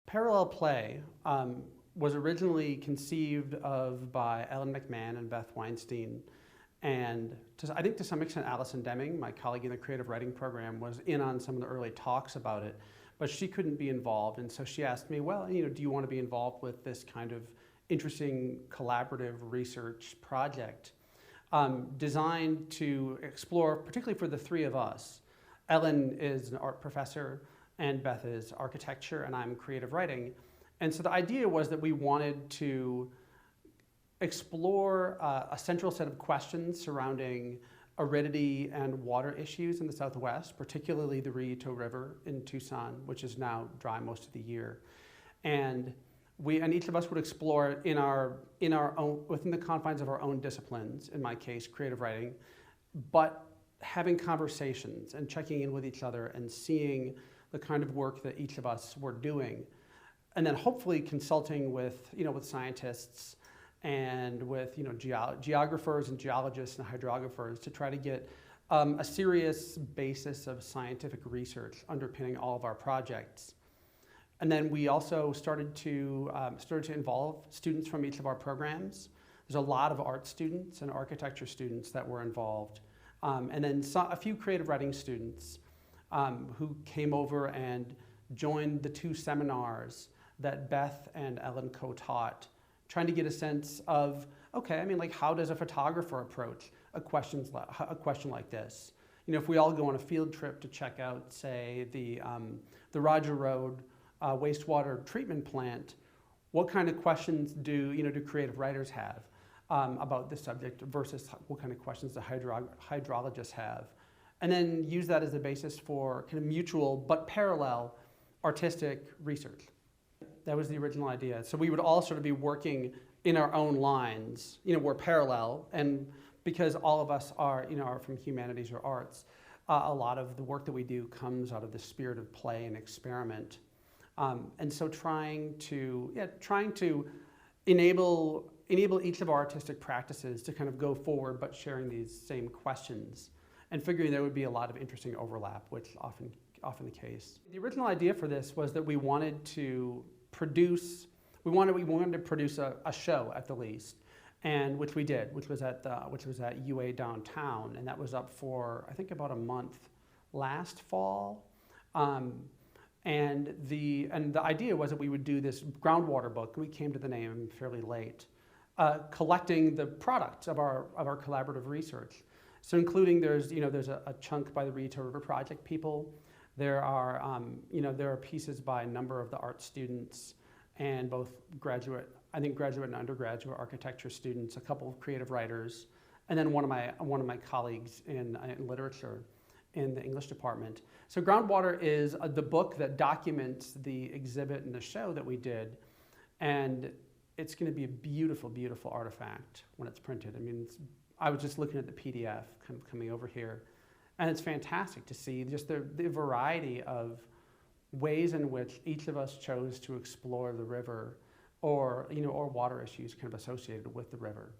Parallel play was originally conceived of by Ellen McMahon and Beth Weinstein, and I think to some extent Allison Deming, my colleague in the creative writing program, was in on some of the early talks about it, but she couldn't be involved, and so she asked me, well, do you want to be involved with this kind of interesting collaborative research project designed to explore, particularly for the three of us. Ellen is an art professor, and Beth is architecture, and I'm creative writing. And so the idea was that we wanted to explore a central set of questions surrounding aridity and water issues in the Southwest, particularly the Rio River in Tucson, which is now dry most of the year. And each of us would explore in our own, within the confines of our own disciplines, in my case, creative writing, but having conversations and checking in with each other and seeing the kind of work that each of us were doing, and then hopefully consulting with, with scientists and with, geographers and geologists and hydrographers to try to get a serious basis of scientific research underpinning all of our projects. And then we also started to involve students from each of our programs. There's a lot of art students and architecture students that were involved. And then a few creative writing students who came over and joined the two seminars that Beth and Ellen co-taught, trying to get a sense of, okay, how does a photographer approach a question like this? If we all go on a field trip to check out, say, the Roger Road wastewater treatment plant, what kind of questions do creative writers have about this subject versus what kind of questions the hydrologists have? And then use that as a basis for kind of mutual but parallel artistic research. That was the original idea. So we would all sort of be working in our own lines. We're parallel, and because all of us are from humanities or arts, a lot of the work that we do comes out of the spirit of play and experiment. And so trying to enable each of our artistic practices to kind of go forward, but sharing these same questions, and figuring there would be a lot of interesting overlap, which often the case. The original idea for this was that we wanted to produce a show at the least, and which we did, which was at UA downtown, and that was up for I think about a month last fall. And the idea was that we would do this groundwater book. We came to the name fairly late, collecting the products of our collaborative research. So including there's a chunk by the Rio River Project people. There are pieces by a number of the art students and both graduate and undergraduate architecture students, a couple of creative writers, and then one of my colleagues in literature in the English department. So Groundwater is the book that documents the exhibit and the show that we did, and it's going to be a beautiful, beautiful artifact when it's printed. I was just looking at the PDF kind of coming over here, and it's fantastic to see just the variety of ways in which each of us chose to explore the river or water issues kind of associated with the river.